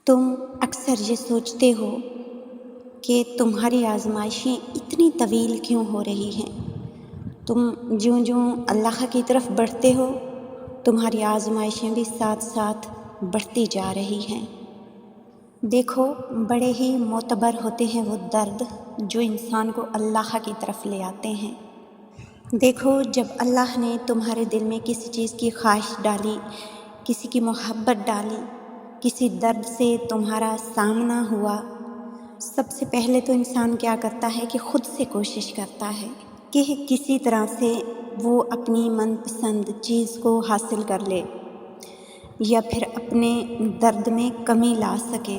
तुम अक्सर ये सोचते हो कि तुम्हारी आजमाइशें इतनी तवील क्यों हो रही हैं। तुम ज्यों-ज्यों अल्लाह की तरफ बढ़ते हो, तुम्हारी आजमाइशें भी साथ साथ बढ़ती जा रही हैं। देखो, बड़े ही मोतबर होते हैं वो दर्द जो इंसान को अल्लाह की तरफ ले आते हैं। देखो, जब अल्लाह ने तुम्हारे दिल में किसी चीज़ की ख्वाहिश डाली, किसी की मोहब्बत डाली, किसी दर्द से तुम्हारा सामना हुआ, सबसे पहले तो इंसान क्या करता है कि ख़ुद से कोशिश करता है कि किसी तरह से वो अपनी मनपसंद चीज़ को हासिल कर ले या फिर अपने दर्द में कमी ला सके।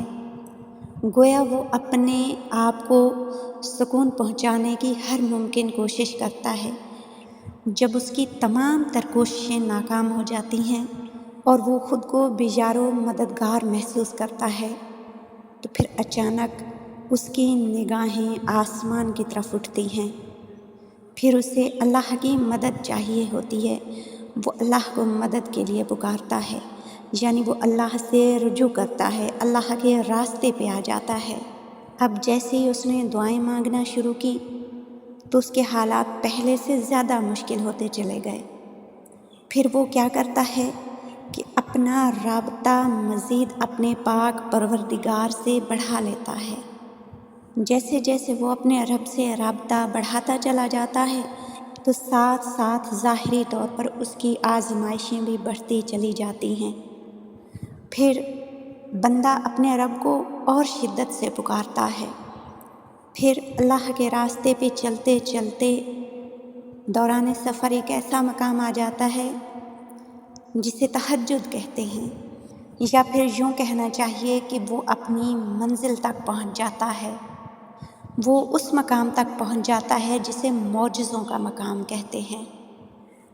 गोया वो अपने आप को सुकून पहुंचाने की हर मुमकिन कोशिश करता है। जब उसकी तमाम तर कोशिशें नाकाम हो जाती हैं और वो ख़ुद को बेजारो मददगार महसूस करता है, तो फिर अचानक उसकी निगाहें आसमान की तरफ उठती हैं। फिर उसे अल्लाह की मदद चाहिए होती है। वो अल्लाह को मदद के लिए पुकारता है, यानी वो अल्लाह से रुजू करता है, अल्लाह के रास्ते पे आ जाता है। अब जैसे ही उसने दुआएं मांगना शुरू की तो उसके हालात पहले से ज़्यादा मुश्किल होते चले गए। फिर वो क्या करता है कि अपना राबता मज़ीद अपने पाक परवरदिगार से बढ़ा लेता है। जैसे जैसे वो अपने रब से राबता बढ़ाता चला जाता है, तो साथ साथ ज़ाहिरी तौर पर उसकी आजमाइशें भी बढ़ती चली जाती हैं। फिर बंदा अपने रब को और शिद्दत से पुकारता है। फिर अल्लाह के रास्ते पे चलते चलते दौरान सफ़र एक ऐसा मकाम आ जाता है जिसे तहज्जुद कहते हैं, या फिर यूँ कहना चाहिए कि वो अपनी मंजिल तक पहुँच जाता है। वो उस मकाम तक पहुँच जाता है जिसे मौजज़ों का मकाम कहते हैं।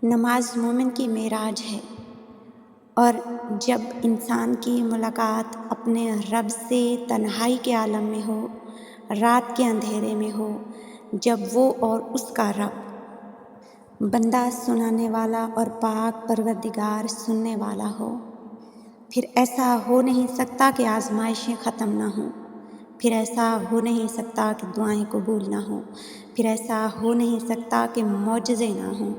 नमाज मोमिन की मेराज है, और जब इंसान की मुलाकात अपने रब से तन्हाई के आलम में हो, रात के अंधेरे में हो, जब वो और उसका रब, बंदा सुनाने वाला और पाक परवरदिगार सुनने वाला हो, फिर ऐसा हो नहीं सकता कि आजमाइशें ख़त्म ना हों। फिर ऐसा हो नहीं सकता कि दुआएं कबूल ना हों। फिर ऐसा हो नहीं सकता कि मौजज़े ना हों।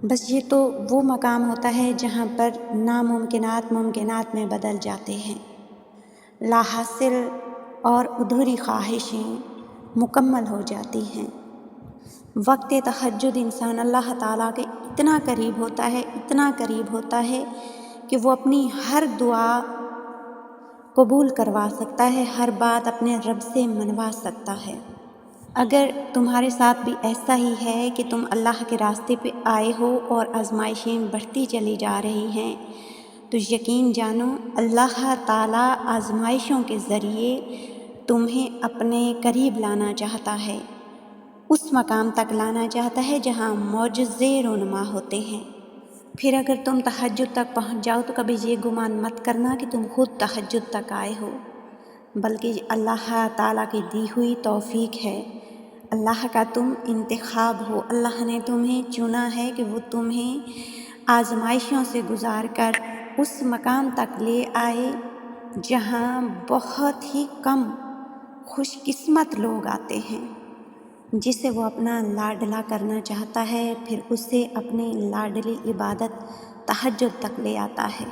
बस ये तो वो मकाम होता है जहाँ पर नामुमकिनात मुमकिनात में बदल जाते हैं। लाहासिल और अधूरी ख्वाहिशें मुकम्मल हो जाती हैं। वक्त तहज्जुद इंसान अल्लाह ताला के इतना करीब होता है, इतना करीब होता है कि वो अपनी हर दुआ कबूल करवा सकता है, हर बात अपने रब से मनवा सकता है। अगर तुम्हारे साथ भी ऐसा ही है कि तुम अल्लाह के रास्ते पे आए हो और आजमाइशें बढ़ती चली जा रही हैं, तो यकीन जानो अल्लाह ताला आजमाइशों के ज़रिए तुम्हें अपने करीब लाना चाहता है, उस मकाम तक लाना चाहता है जहाँ मौजज़े रोनुमा होते हैं। फिर अगर तुम तहज्जुद तक पहुँच जाओ तो कभी ये गुमान मत करना कि तुम खुद तहज्जुद तक आए हो, बल्कि अल्लाह ताला की दी हुई तौफीक है। अल्लाह का तुम इंतखाब हो। अल्लाह ने तुम्हें चुना है कि वो तुम्हें आजमाइशों से गुजार कर उस मकाम तक ले आए जहाँ बहुत ही कम खुशकिस्मत लोग आते हैं, जिसे वो अपना लाडला करना चाहता है, फिर उसे अपनी लाडली इबादत तहज्जुद तक ले आता है।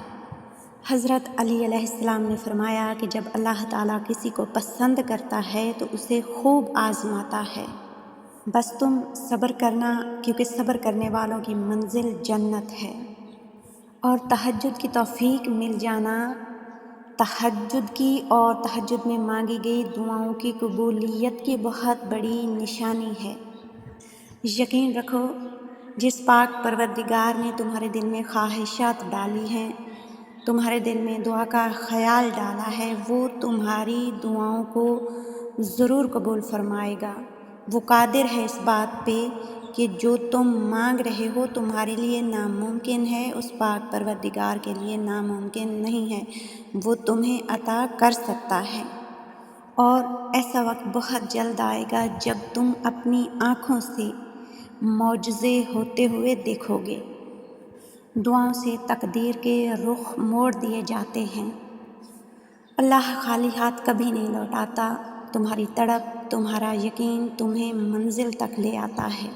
हज़रत अली अलैहिस्सलाम ने फरमाया कि जब अल्लाह ताला किसी को पसंद करता है तो उसे खूब आज़माता है। बस तुम सब्र करना, क्योंकि सब्र करने वालों की मंजिल जन्नत है। और तहज्जुद की तौफीक मिल जाना, तहज्जुद की और तहज्जुद में मांगी गई दुआओं की कबूलियत की बहुत बड़ी निशानी है। यकीन रखो, जिस पाक परवरदिगार ने तुम्हारे दिल में ख्वाहिशात डाली हैं, तुम्हारे दिल में दुआ का ख्याल डाला है, वो तुम्हारी दुआओं को ज़रूर कबूल फरमाएगा। वो कादिर है इस बात पे कि जो तुम मांग रहे हो तुम्हारे लिए नामुमकिन है, उस पाक परवरदिगार के लिए नामुमकिन नहीं है। वो तुम्हें अता कर सकता है। और ऐसा वक्त बहुत जल्द आएगा जब तुम अपनी आँखों से मौजज़े होते हुए देखोगे। दुआओं से तकदीर के रुख मोड़ दिए जाते हैं। اللہ خالی ہاتھ کبھی نہیں لوٹاتا. تمہاری تڑپ، تمہارا یقین تمہیں منزل تک لے آتا ہے،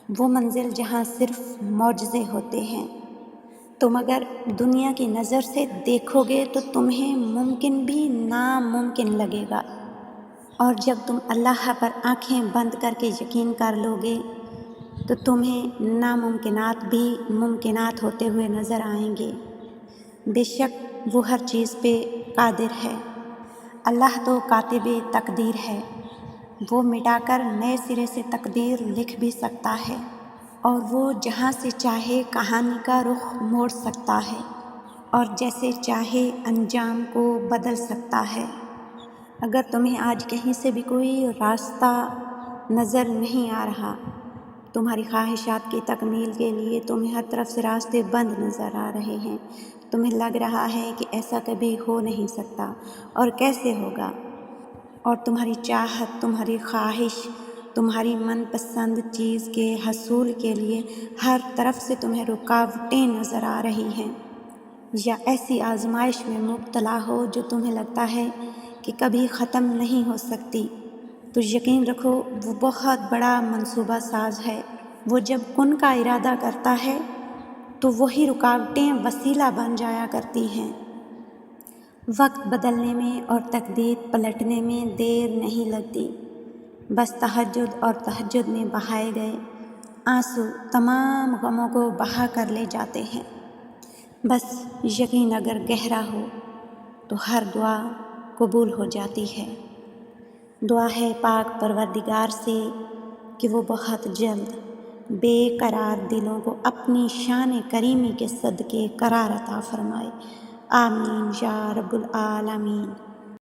وہ منزل جہاں صرف معجزے ہوتے ہیں. تم اگر دنیا کی نظر سے دیکھو گے تو تمہیں ممکن بھی ناممکن لگے گا، اور جب تم اللہ پر آنکھیں بند کر کے یقین کر لو گے تو تمہیں ناممکنات بھی ممکنات ہوتے ہوئے نظر آئیں گے. بے شک وہ ہر چیز پہ قادر ہے. اللہ تو کاتب تقدیر ہے، وہ مٹا کر نئے سرے سے تقدیر لکھ بھی سکتا ہے، اور وہ جہاں سے چاہے کہانی کا رخ موڑ سکتا ہے، اور جیسے چاہے انجام کو بدل سکتا ہے. اگر تمہیں آج کہیں سے بھی کوئی راستہ نظر نہیں آ رہا، تمہاری خواہشات کی تکمیل کے لیے تمہیں ہر طرف سے راستے بند نظر آ رہے ہیں، تمہیں لگ رہا ہے کہ ایسا کبھی ہو نہیں سکتا اور کیسے ہوگا، اور تمہاری چاہت، تمہاری خواہش، تمہاری من پسند چیز کے حصول کے لیے ہر طرف سے تمہیں رکاوٹیں نظر آ رہی ہیں، یا ایسی آزمائش میں مبتلا ہو جو تمہیں لگتا ہے کہ کبھی ختم نہیں ہو سکتی، تو یقین رکھو وہ بہت بڑا منصوبہ ساز ہے. وہ جب کن کا ارادہ کرتا ہے تو وہی رکاوٹیں وسیلہ بن جایا کرتی ہیں. وقت بدلنے میں اور تقدیر پلٹنے میں دیر نہیں لگتی. بس تہجد اور تہجد میں بہائے گئے آنسو تمام غموں کو بہا کر لے جاتے ہیں. بس یقین اگر گہرا ہو تو ہر دعا قبول ہو جاتی ہے. دعا ہے پاک پروردگار سے کہ وہ بہت جلد بے قرار دلوں کو اپنی شان کریمی کے صدقے قرار عطا فرمائے. آمین یا رب العالمین.